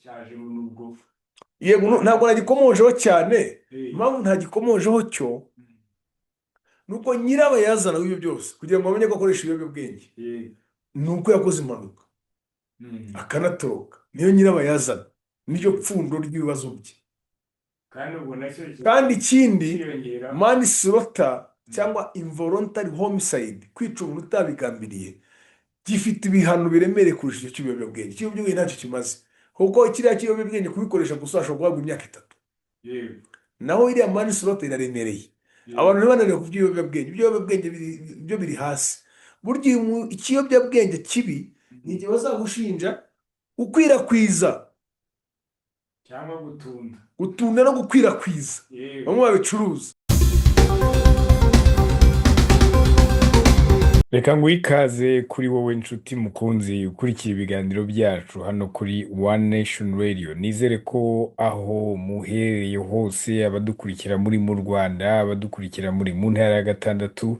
cyaje n'ubwo. yego ntabwo nagikomojeho cyane. Impamvu ntagikomojeho cyo ni uko nyirabayazana w'ibyo byose kugira ngo bamenye ko akoresha ibiyobyabwenge ni uko yakoze impanuka akanatoroka. niyo nyirabayazana, niryo pfundo ry'ibibazo bye. kandi ubwo nacyo kandi ikindi, cyiyongera manslaughter cyangwa involuntary homicide, kwica umuntu utabigambiriye, gifite ibihano biremereye kurusha icyo cy'ibiyobyabwenge. Ikiyobyabwenge ntacyo kimaze, kuko kiriya kiyobyabwenge kubikoresha gusa washobora guhabwa imyaka 3, naho iriya manslaughter iraremereye. Abantu ntibananiwe ku by'ibiyobyabwenge. Ibiyobyabwenge byo biri hasi. Burya ikiyobyabwenge kibi ni igihe bazagushinja gukwirakwiza cyangwa gutunda no gukwirakwiza, bamwe babicuruza. Reka nguhe ikaze kuri wowe nshuti mukunzi ukurikira ibiganiro byacu hano kuri One Nation Radio. Nizere ko aho muherereye hose, abadukurikira muri mu Rwanda, abadukurikira muri mu ntara ya gatandatu,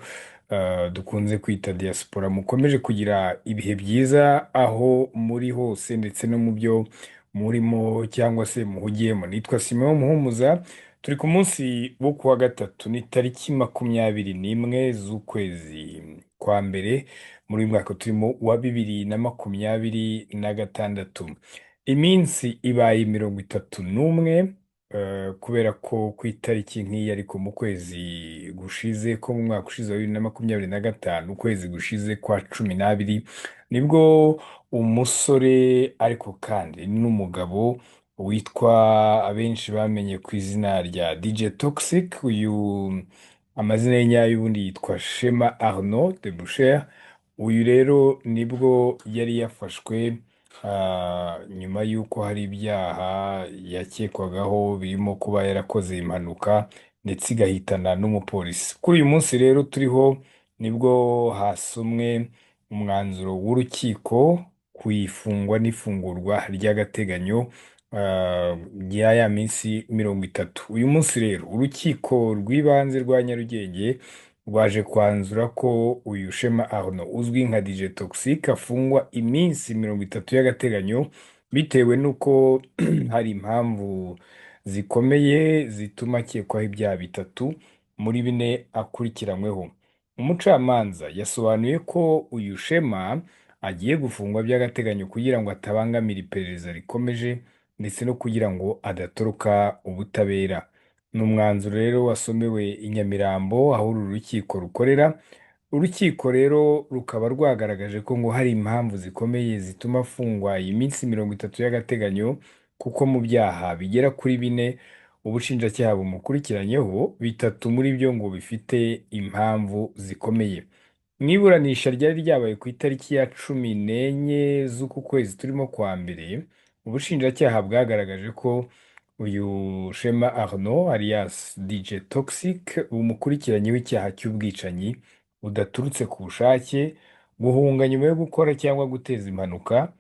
dukunze kwita diaspora, mukomeje kugira ibihe byiza aho muri hose ndetse no mu byo murimo cyangwa se muhugiyemo. Nitwa Simeon Muhumuza. Turi ku munsi wo kuwa gatatu, ni tariki 21 z'ukwezi kwa mbere muri uyu mwaka turimo wa 2026. Iminsi ibaye 31, kubera ko ku itariki nk'iyi ariko mu kwezi gushize ko mu mwaka ushize wa 2025, ukwezi gushize kwa 12, nibwo umusore ariko kandi n'umugabo witwa abenshi bamenye ku izina rya DJ Toxic, uyu amazina ye nyayo ubundi yitwa Shema Arnaud de Boucher. Uyu rero nibwo yari yafashwe nyuma y'uko hari ibyaha yakekwagaho birimo kuba yarakoze impanuka ndetse igahitana n'umupolisi. Kuri uyu munsi rero turiho nibwo hasomwe umwanzuro w'urukiko ku ifungwa n'ifungurwa ry'agateganyo ya minsi 30. Uyu munsi rero urukiko rw'ibanze rwa Nyarugenge rwaje kwanzura ko uyu Shema Arnaud uzwi nka DJ Toxic afungwa iminsi 30 y'agateganyo bitewe n'uko hari impamvu zikomeye zituma akekwaho ibyaha 3 muri 4 akurikiranyweho. Umucamanza yasobanuye ko uyu Shema agiye gufungwa by'agateganyo kugira ngo atabangamira iperereza rikomeje ndetse no kugira ngo adatoroka ubutabera. Ni umwanzuro rero wasomewe i Nyamirambo aho uru rukiko rukorera. Urukiko rero rukaba rwagaragaje ko ngo hari impamvu zikomeye zituma afungwa iyi minsi 30 y'agateganyo, kuko mu byaha bigera kuri 4 ubushinjacyaha bumukurikiranyeho, 3 muri byo ngo bifite impamvu zikomeye. Mu iburanisha ryari ryabaye ku itariki ya 14 z'uku kwezi turimo kwa mbere, ubushinjacyaha bwagaragaje ko uyu Shema Arnaud alias DJ Toxic bumukurikiranyeho icyaha cy'ubwicanyi budaturutse ku bushake, guhunga nyuma yo gukora cyangwa guteza impanuka,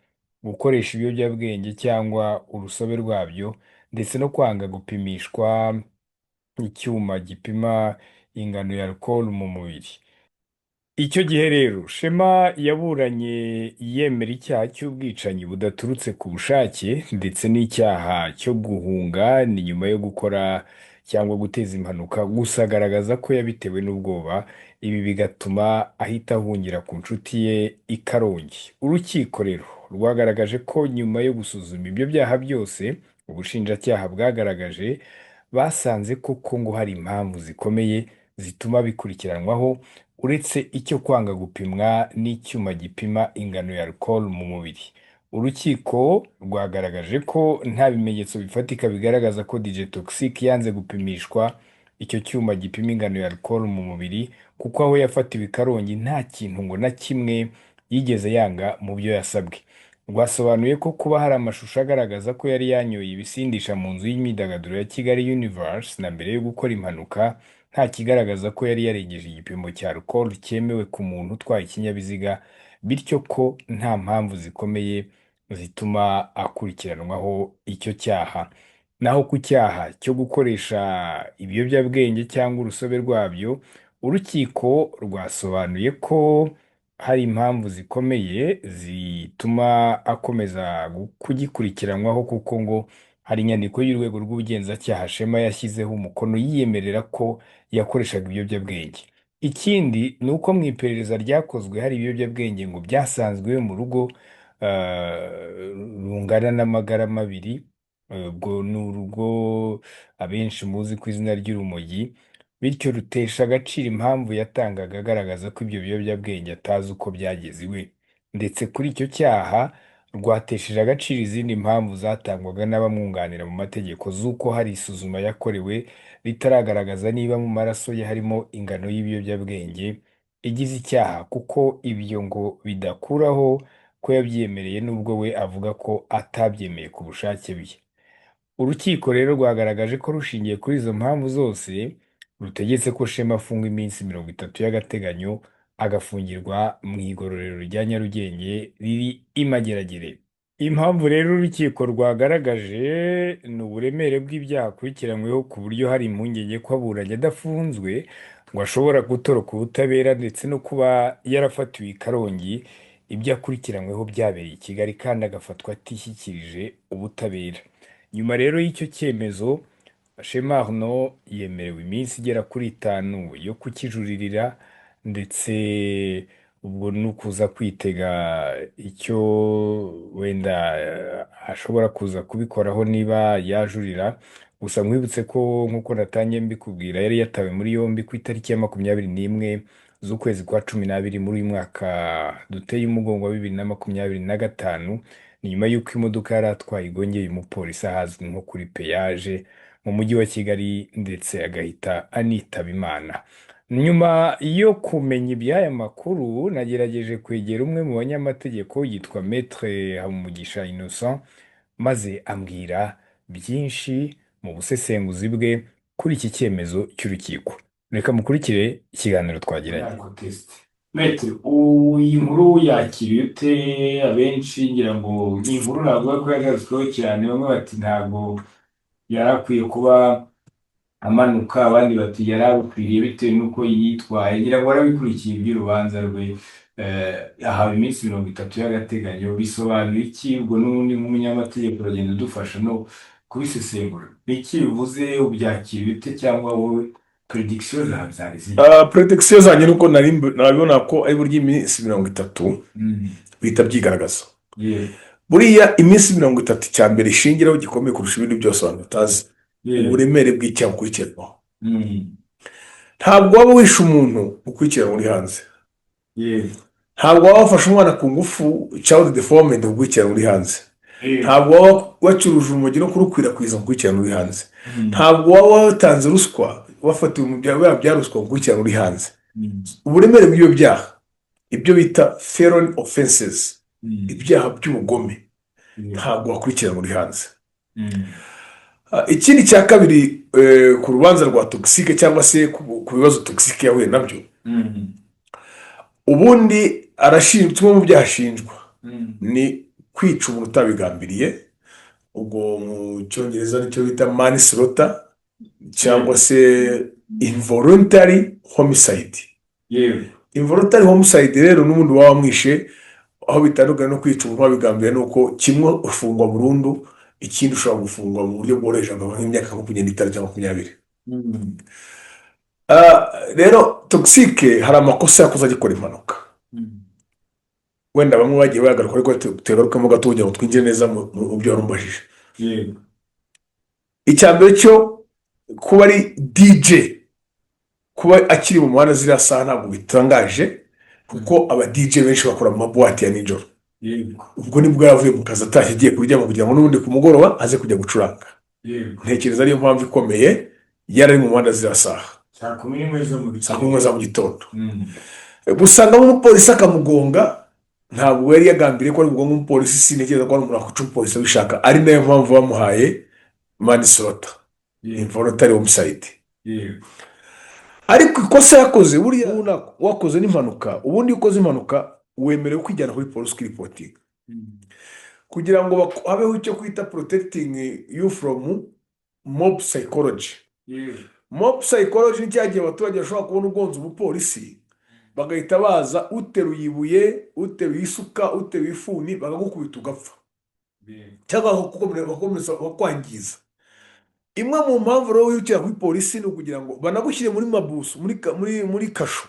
gukoresha ibiyobyabwenge cyangwa urusobe rwabyo, ndetse no kwanga gupimishwa icyuma gipima ingano ya alcohol mu mubiri. Icyo gihe rero Shema yaburanye yemera icyaha cy'ubwicanyi budaturutse ku bushake ndetse n'icyaha cyo guhunga ni nyuma yo gukora cyangwa guteza impanuka, gusa agaragaza ko yabitewe n'ubwoba, ibi bigatuma ahita ahungira ku nshuti ye i Karongi. Urukiko rero rwagaragaje ko nyuma yo gusuzuma ibyo byaha byose ubushinjacyaha bwagaragaje, basanze koko ngo hari impamvu zikomeye zituma bikurikiranwaho uretse icyo kwanga gupimwa n'icyuma gipima ingano ya alcohol mu mubiri. Urukiko rwagaragaje ko nta bimenyetso bifatika bigaragaza ko DJ Toxic yanze gupimishwa icyo cyuma gipima ingano ya alcohol mu mubiri, kuko aho yafatiwe i Karongi nta kintu ngo na kimwe yigeze yanga mu byo yasabwe. Rwasobanuye ko kuba hari amashusho agaragaza ko yari yanyoye ibisindisha mu nzu y'imyidagaduro ya Kigali Universe na mbere yo gukora impanuka, nta kigaragaza ko yari yarengeje igipimo cya alcohol cyemewe ku muntu utwaye ikinyabiziga, bityo ko nta mpamvu zikomeye zituma akurikiranwaho icyo cyaha. Naho ku cyaha cyo gukoresha ibiyobyabwenge cyangwa urusobe rwabyo, urukiko rwasobanuye ko hari impamvu zikomeye zituma akomeza kugikurikiranwaho, kuko ngo hari inyandiko y'urwego rw'ubugenzacyaha Shema yashyizeho umukono yiyemerera ko yakoreshaga ibiyobyabwenge. Ikindi ni uko mu iperereza ryakozwe hari ibiyobyabwenge ngo byasanzwe mu rugo rungana n'amagarama abiri. Ubwo ni urugo abenshi muzi ku izina ry'urumogi, bityo rutesha agaciro impamvu yatangaga agaragaza ko ibyo biyobyabwenge atazi uko byageze iwe. Ndetse kuri icyo cyaha rwatesheje agaciro izindi mpamvu zatangwaga n'abamwunganira mu mategeko z'uko hari isuzuma yakorewe ritaragaragaza niba mu maraso ye harimo ingano y'ibiyobyabwenge igize icyaha, kuko ibyo ngo bidakuraho ko yabyemereye nubwo we avuga ko atabyemeye ku bushake bwe. Urukiko rero rwagaragaje ko rushingiye kuri izo mpamvu zose rutegetse ko Shema afungwa iminsi 30 y'agateganyo, agafungirwa mu igororero rya Nyarugenge riri i Mageragere. Impamvu rero urukiko rwagaragaje ni uburemere bw'ibyaha akurikiranyweho, ku buryo hari impungenge ko aburanye adafunzwe ngo ashobora gutoroka ubutabera, ndetse no kuba yarafatiwe i Karongi ibyo akurikiranyweho byabereye i Kigali kandi agafatwa atishyikirije ubutabera. Nyuma rero y'icyo cyemezo, Shema Arnaud yemerewe iminsi igera kuri 5 yo kukijuririra, ndetse ubwo ni ukuza kwitega icyo wenda ashobora kuza kubikoraho niba yajurira. Gusa mwibutse ko nk'uko natangiye mbikubwira, yari yatawe muri yombi ku itariki ya 21 z'ukwezi kwa 12 muri uyu mwaka duteye umugongo wa 2025, ni nyuma y'uko imodoka yari atwaye igongeye umupolisi ahazwi nko kuri peyaje mu mujyi wa Kigali, ndetse agahita anitaba Imana. Nyuma yo kumenya iby'aya makuru, nagerageje kwegera umwe mu banyamategeko yitwa Maître Habumugisha Innocent, maze ambwira byinshi mu busesenguzi bwe kuri iki cyemezo cy'urukiko. Reka mukurikire ikiganiro twagiranye. ntabwo test mete iyi nkuru yakiriye ute? Abenshi ngira ngo iyi nkuru ntabwo ko yagarutsweho cyane, bamwe bati ntabwo yari akwiye kuba amanuka, abandi bati yari abikwiriye bitewe n'uko yitwaye. ngira ngo warabikurikiye iby'urubanza rwe. Ahawe iminsi 30 y'agateganyo, bisobanura iki? Ubwo n'ubundi nk'umunyamategeko uragenda udufasha no kubisesengura. Iki bivuze, ubyakiriye ute, cyangwa wowe prediction zawe zari zihe? Prediction zanjye nuko nabibona ko ari burya iminsi 30 bihita byigaragaza. Yeah. Buriya iminsi 30 cya mbere ishingiraho gikomeye kurusha ibindi byose abantu batazi Yeah. uburemere bw'icyaha ukurikiranwaho. Mm. Ntabwo waba wishe umuntu ukurikirana uri hanze, Yeah. ntabwo waba wafashe umwana ku ngufu child deformed ukurikirana uri hanze, Yeah. ntabwo waba wacuruje urumogi no kurukwirakwiza ukurikirana uri hanze, Mm. ntabwo waba watanze ruswa wafatiwe mu byaha bya ruswa ukurikirana uri hanze. Mm. Uburemere bw'ibyo byaha, ibyo bita felony offenses, Mm. ibyaha by'ubugome, Yeah. ntabwo wakurikirana uri hanze. Mm. Ikindi cya kabiri, ku rubanza rwa toxique cyangwa se ku bibazo toxique yahuye nabyo, Mm. ubundi arashinjwa mu byaha ashinjwa Mm. ni kwica umuntu utabigambiriye. Ubwo mu cyongereza nicyo bita manslaughter cyangwa se involuntary homicide. Yeah. Involuntary homicide rero n'ubundi waba mwishe, aho bitandukanye no kwica umuntu wabigambiriye nuko kimwe ufungwa burundu, ikindi ushobora gufungwa mu buryo bworoheje nk'imyaka 25 cyangwa 20. Mm. Rero toxique hari amakosa yakoze agikora impanuka. Mm. Wenda bamwe bagiye bagaruka ariko tugarukamo gato kugira ngo twinjire neza mu byo warumbajije. Yeah. Icya mbere cyo kuba ari DJ, kuba akiri mu muhanda ziriya saha ntabwo bitangaje, kuko aba DJ benshi bakora mu mabuwate ya nijoro. Yeah. Ubwo nibwo yavuye mu kazi atashye agiye kuryama kugira ngo n'ubundi ku mugoroba aze kujya gucuranga. Yeah. Ntekereza ariyo mpamvu ikomeye yari ari mu muhanda ziriya saha Saa 11 zo mu saa gitondo. 1 za mu gitondo. Mm. Gusanga umupolisi akamugonga, ntabwo yari yagambiriye ko ari bugonga umupolisi. Sintekereza ko ari umuntu wakwica umupolisi abishaka, ari nayo mpamvu bamuhaye manslaughter, Yeah. involuntary homicide. Yeah. Ariko ikosa yakoze buriya wakoze n'impanuka, ubundi ukoze impanuka wemerewe kwijyana kuri polisi ukiripotinga Mm. kugira ngo habeho icyo kwita protecting you from mob psychology. Yeah. Mob psychology ni cyagihe abaturage bashobora kubona ugonze umupolisi bagahita baza uteruye ibuye, uteruye isuka, uteruye ifuni, bakagukubita ugapfa yego, cyangwa bagakomeza bakwangiza. Imwe mu mpamvu rero wihutira kuri polisi ni ukugira ngo banagushyire muri mabusu, muri kasho,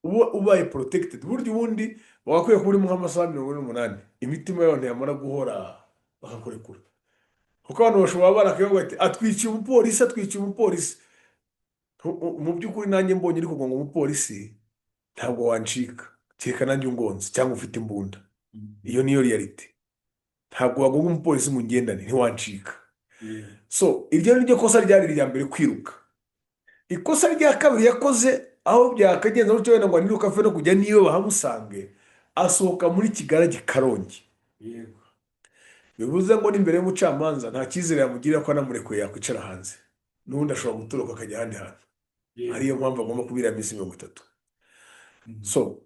uba ubaye protected. Burya ubundi bagakwiye kuba urimo nk'amasaha 48, imitima yawe ntiyamara guhora bakakurekura. Kuko abantu bashobora barakavuga bati atwiciye umupolisi, atwiciye umupolisi. Mu by'ukuri nanjye mbonye uri kugonga umupolisi ntabwo wancika, kereka nanjye ungonze cyangwa ufite imbunda. Iyo niyo reality. Ntabwo wagonga umupolisi mu ngendane, ntiwancika. yego, So iryo ni ryo kosa ryari irya mbere, kwiruka. Ikosa rya kabiri yakoze, aho byakagenza gutyo wenda ngo aniruka apfe no kujya niyo bahamusange, asohoka muri Kigali Karongi. yego, Bivuze ngo n'imbere y'umucamanza nta cyizere yamugirira ko anamurekuye yakwicara hanze, n'ubundi ashobora gutoroka akajya ahandi hantu. yego. Ariyo mpamvu agomba kubira iminsi 30. So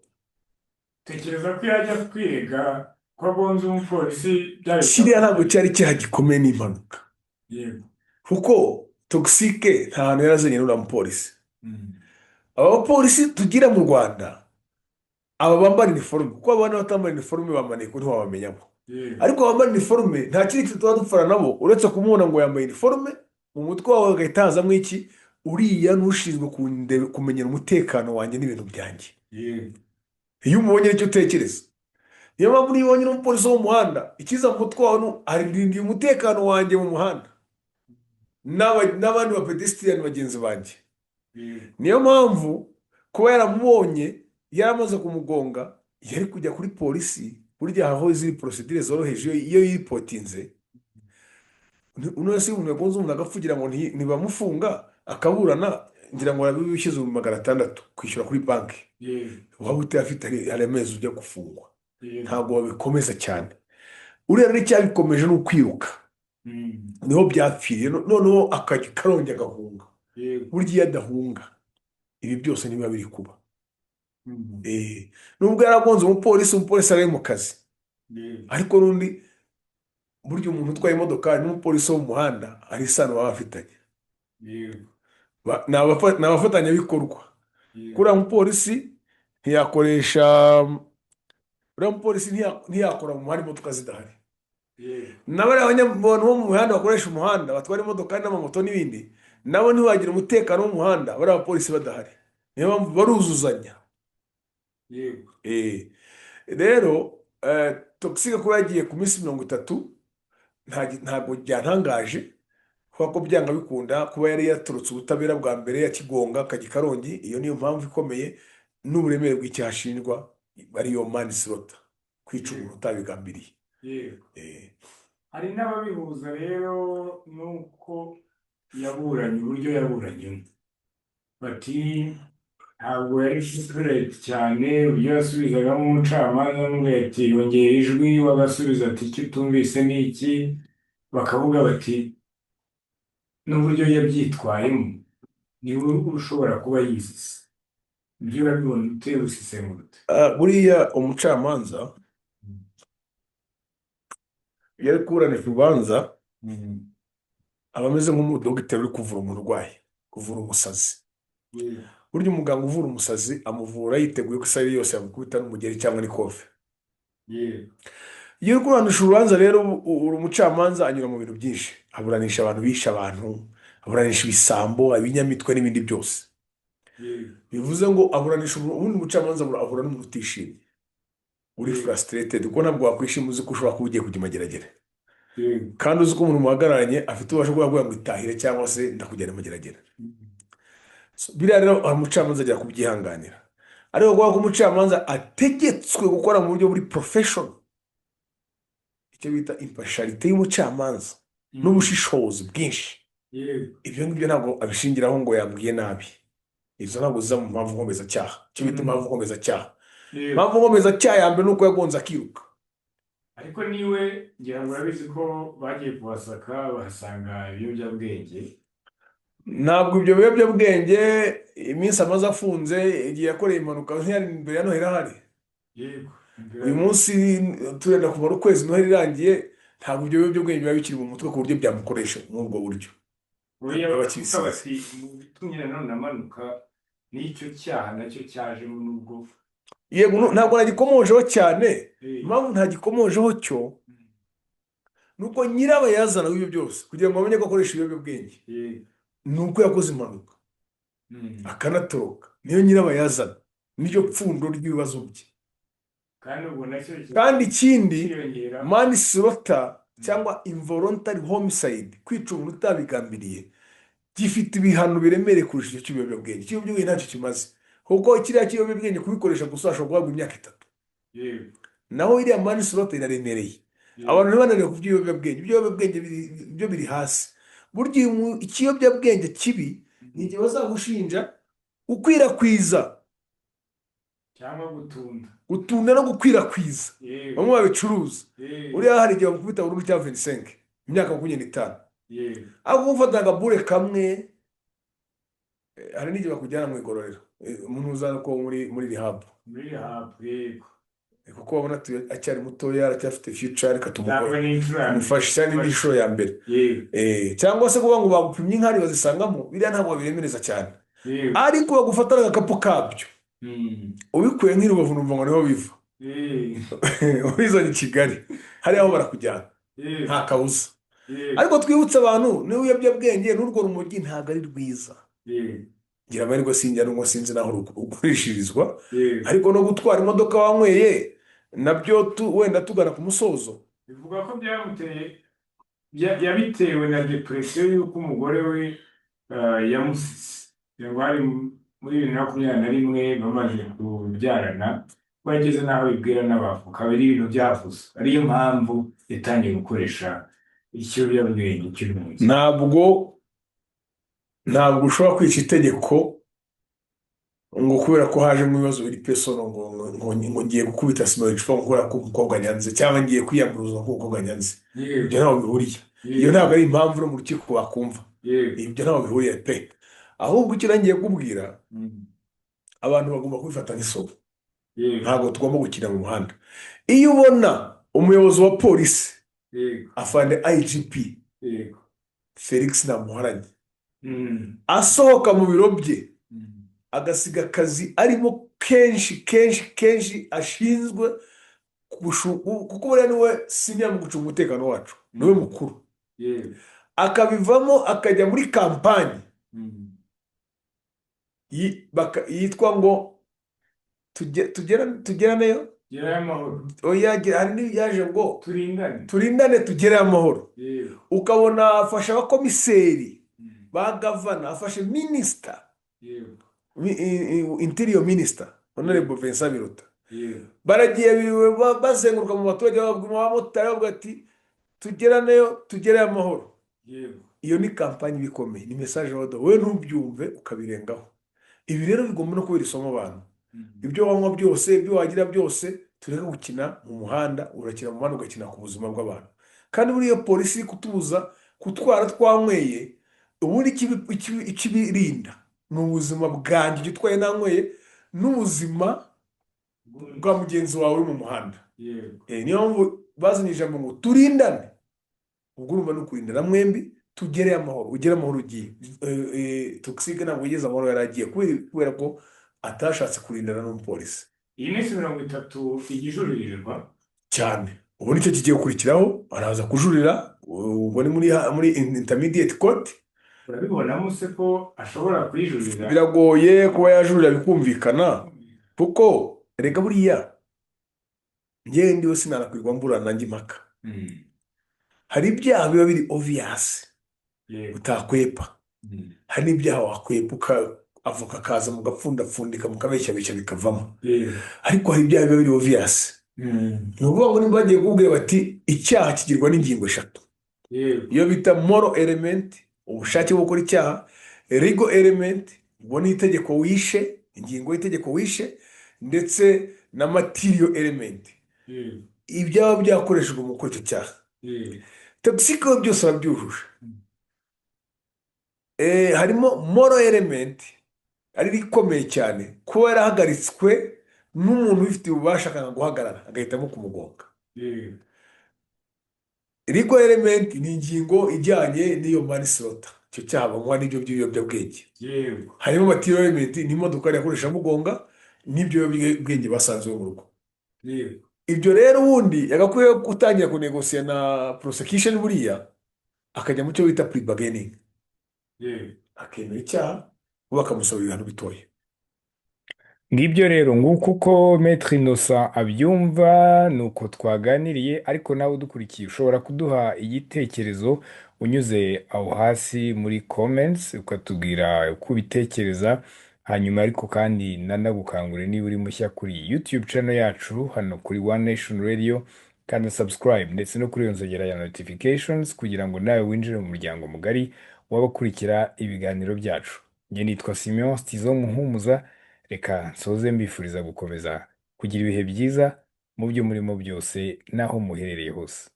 Tekereza ko yajya kwirega ko agonze umupolisi byari kiriya ntabwo cyari icyaha gikomeye, n'impanuka. yego, Kuko togisike nta hantu yarazanye n'uriya mupolisi. mm, Aba bapolisi tugira mu Rwanda, aba bambara iniforume, kuko abana batambara iniforume bamaneko ntiwabamenyamo. yego, Ariko abambara iniforume nta kindi kintu tuba dupfana nabo uretse kumubona ngo yambaye iniforume, mu mutwe wawe hagahita hazamo iki, uriya n'ushinzwe kumenyera umutekano wanjye n'ibintu byanjye. yego, Iyo umubonye nicyo utekereza. Niyo mpamvu niyo ubonye n'umupolisi wo mu muhanda, ikiza mu mutwe wawe arindiye umutekano wanjye mu muhanda n'abandi bapedesitiyani bagenzi banjye. yego, Niyo mpamvu kuba yaramubonye yaramaze kumugonga, yari kujya kuri polisi. Burya aho ziri porosidire zoroheje iyo yipotinze, uno wese umuntu yagonze umuntu agapfugira ngo ntibamufunga akaburana, ngira ngo arabibishyize mu 600 kwishyura kuri banki. yego, Waba utayafite hari amezi ujya gufungwa, yego, ntabwo babikomeza cyane. Uriya rero icyabikomeje ni ukwiruka, mm, niho byapfiriye. Noneho akajya Karongi agahunga. yego, Burya iyo adahunga ibi byose ntibiba biri kuba. mm, Nubwo yaragonze umupolisi ari mu kazi, yego, ariko n'undi, burya umuntu utwaye imodoka n'umupolisi wo mu muhanda hari isano baba bafitanye. yego, Ni abafatanyabikorwa. yego, Kuriya mupolisi ntiyakoresha, uriya mupolisi ntiyakora mu muhanda imodoka zidahari. yego, N'abariya abantu bo mu muhanda bakoresha umuhanda, batwara imodoka n'amamoto n'ibindi, nabo ntibagira umutekano w'umuhanda bariya bapolisi badahari. Niyo mpamvu baruzuzanya. yego, Rero togisike kuba yagiye ku minsi 30 ntabwo byantangaje, kuko byanga bikunda kuba yari yaturutse ubutabera bwa mbere yakigonga akajya i Karongi. Iyo niyo mpamvu ikomeye, n'uburemere bw'icyaha ashinjwa ariyo manslaughter, kwica umuntu utabigambiriye. yego. Eh, Hari n'ababihuza rero nuko yaburanye uburyo yaburanyemo, bati ntabwo yari straight cyane, uburyo yasubizagamo umucamanza amubwira ati yongera ijwi, wagasubiza ati icyo utumvise ni iki, bakavuga bati n'uburyo yabyitwayemo niwe ushobora kuba yizize. Ibyo urabibona ute usesengurute? buriya umucamanza iyo ari kuburanisha urubanza aba ameze nk'umudogiteri uri kuvura umurwayi, kuvura umusazi. yego, Burya umuganga uvura umusazi amuvura yiteguye ko isari yose yamukubita n'umugeri cyangwa n'ikofe. yego, Iyo uri kuburanisha urubanza rero, uri umucamanza anyura mu bintu byinshi. Aburanisha abantu bishe abantu, aburanisha ibisambo, ibinyamitwe n'ibindi byose. yego, Bivuze ngo aburanisha ubundi umucamanza ahura n'umuntu utishimye, uri frustrated, kuko ntabwo wakwishima uzi ko ushobora kuba ugiye kujya imageragere, yego, kandi uzi ko umuntu muhagararanye afite ububasha bwo kuvuga ngo itahire cyangwa se ndakujyana imageragere. Biriya rero umucamanza agera kubyihanganira, ariko kuvuga ko umucamanza ategetswe gukora mu buryo buri profession, icyo bita impartiality y'umucamanza n'ubushishozi bwinshi. yego, Ibyo ngibyo ntabwo abishingiraho ngo yambwiye nabi. Izo ntabwo ziza mu mpamvu nkomezacyaha, icyo bita impamvu nkomezacyaha. yego. Impamvu nkomezacyaha ya mbere ni uko yagonze akiruka. Ariko niwe ngira ngo urabizi ko bagiye kuhasaka bahasanga ibiyobyabwenge. Ntabwo ibyo biyobyabwenge iminsi amaze afunze, igihe yakoreye impanuka ntiyari imbere ya Noheli ahari. Yego, Uyu munsi turenda kumara ukwezi Noheli irangiye, ntabwo ibyo biyobyabwenge biba bikiri mu mutwe ku buryo byamukoresha muri ubwo buryo. buriya Baba bakavuga bakibisize. bati mu bitumye nanone amanuka n'icyo cyaha nacyo cyajemo nubwo. yego ntabwo nagikomojeho cyane. Eh, impamvu ntagikomojeho cyo ni uko nyirabayazana w'ibyo byose kugira ngo bamenye ko akoresha ibiyobyabwenge eh, ni uko yakoze impanuka mm. akanatoroka. niyo nyirabayazana, niryo pfundo ry'ibibazo bye. kandi ubwo nacyo kandi ikindi, cyiyongera. manslaughter cyangwa involuntary homicide, kwica umuntu utabigambiriye, gifite ibihano biremereye kurusha icyo cy'ibiyobyabwenge. Ikiyobyabwenge ntacyo kimaze, kuko kiriya kiyobyabwenge kubikoresha gusa ashobora guhabwa imyaka 3, Yego, naho iriya manslaughter iraremereye. yego, abantu ntibananiwe ku by'ibiyobyabwenge. Ibiyobyabwenge byo biri hasi. burya ikiyobyabwenge kibi ni igihe bazagushinja gukwirakwiza, cyangwa gutunda. gutunda no gukwirakwiza. Yego, bamwe babicuruza. yego, uriya hari igihe bakubita burundu cya 25 imyaka 25, yego, ariko gufata agabure kamwe. hari n'igihe bakujyana mu igororero, umuntu uzana ko muri rehab, muri rehab. Yego, kuko babona acyari mutoya, aracyafite future, reka ntabwo ni inshuro ya mbere. tumufashe cyane n'inshuro ya mbere. Yego, cyangwa se kuvuga ngo bagupimye inkari bazisangamo, biriya ntabwo babiremereza cyane. yego, ariko bagufatana agakapu kabyo, mm, ubikuye nk'i Rubavu numva ngo niho biva, yego, ubizanye i Kigali, hariya aho barakujyana yego, nta kabuza. yego, ariko twibutse abantu, n'ibiyobyabwenge n'urwo rumogi ntabwo ari rwiza. yego, ngira amahirwe sinjya n'umwe, sinzi naho rugurishirizwa. yego. ariko no gutwara imodoka wanyweye nabyo wenda tugana ku musozo. bivuga ko byamuteye, yabitewe na depresiyo y'uko umugore we yamusize. ngo hari muri 2021 bamaze kubyarana, bageze n'aho bibwira n'abavoka, biri ibintu byavuze, ariyo mpamvu yatangiye gukoresha ikiyobyabwenge cy'urumogi. ntabwo ushobora kwica itegeko ngo kubera ko haje mu bibazo biri pesono, ngo ngiye gukubita sima icupa kubera ko umukobwa nyanze, cyangwa ngiye kwiyamburuza ko umukobwa nyanze. Yego, ibyo ntabwo bihuriye. iyo ntabwo ari impamvu no mu rukiko wakumva. yego, ibyo ntabwo bihuriye pe. ahubwo icyo ngiye kubwira mm, abantu, bagomba kubifata nk'isomo. yego, ntabwo tugomba gukina mu muhanda. iyo ubona umuyobozi wa polisi yego, afande IGP yego, Felix Namuharanye mm, asohoka mu biro bye, mm, agasiga akazi arimo kenshi ashinzwe kuko buriya niwe siniya mu gucunga umutekano wacu, niwe mukuru. yego, akabivamo akajya muri kampani mm, yitwa ngo tugeraneyo. gerayo amahoro, hari n'iyaje ngo turindane. turindane tugere amahoro. Yego, ukabona afashe abakomiseri mm, ba gavana, afashe minisita, yego, interior minister honorable Vincent Biruta. yego, baragiye biriwe bazenguruka mu baturage, babwira abamotari bavuga ati tugeraneyo tugere amahoro. yego, iyo ni kampani bikomeye, ni message wado, wowe ntubyumve ukabirengaho. ibi rero bigomba no kubera isomo abantu. mm, ibyo wanywa byose, ibyo wagira byose, tureke gukina mu muhanda. urakina mu muhanda ugakina ku buzima bw'abantu. kandi buriya polisi iri kutubuza gutwara twanyweye, ubundi ikibirinda ni ubuzima bwanjye ujya utwaye nanyweye, n'ubuzima bwa mugenzi wawe uri mu muhanda. yego, niyo mpamvu bazanye ijambo ngo turindane. ubwo urumva ni ukurindana mwembi, tugere amahoro. ugere amahoro ugiye. toxique ntabwo yigeze amahoro yari agiye, kubera ko atashatse kurindana n'umupolisi. iyi minsi 30 igijuririrwa cyane. ubu nicyo kigiye gukurikiraho, araza kujurira. ubwo ni muri intermediate court. urabibonamo se ko ashobora kuyijurira? biragoye kuba yajurira bikumvikana, kuko rega buriya njyewe ndiwe sinanakwirwa mburana nanjye impaka. Mm, hari ibyaha biba biri obvious yego, utakwepa. mm, hari n'ibyaha wakwepa, avoka akaza mugapfundapfundika mukabeshyabeshya bikavamo. yego, ariko hari ibyaha biba biri obvious. mm, ni ukuvuga ngo niba bagiye kukubwira bati icyaha kigirwa n'ingingo 3, yego, iyo bita moral element, ubushake bwo gukora icyaha; legal element, ubwo ni itegeko wishe, ingingo y'itegeko wishe; ndetse na material element, yego, ibyaba byakoreshejwe mu gukora icyo cyaha. yego, toxique byose arabyujuje. harimo moral element, ari rikomeye cyane, kuba yarahagaritswe n'umuntu ubifitiye ububasha akanga guhagarara, agahitamo kumugonga. yego, legal element ni ingingo ijyanye n'iyo manslaughter icyo cyaha banywa n'ibyo by'ibiyobyabwenge. yego harimo material element n'imodoka yakoresha mugonga n'ibyo biyobyabwenge basanzwe mu rugo. yego Ibyo rero ubundi yagakwiye gutangira kunegosiya na prosecution buriya, akajya mu cyo bita plea bargaining, yego akemera icyaha bo bakamusaba ibihano bitoya. ngibyo rero nguko uko Maître Innocent abyumva ni uko twaganiriye, ariko nawe udukurikiye ushobora kuduha igitekerezo unyuze aho hasi muri comments ukatubwira uko ubitekereza. Hanyuma ariko kandi nanagukangurira niba uri mushya kuri YouTube channel yacu hano kuri One Nation Radio, kandi subscribe ndetse no kuri iyo nzogera ya notifications kugira ngo nawe winjire mu muryango mugari w'abakurikira ibiganiro byacu. Njye nitwa Simeon Stizo Muhumuza. Reka nsoze mbifuriza gukomeza kugira ibihe byiza mu byo murimo byose n'aho muherereye hose.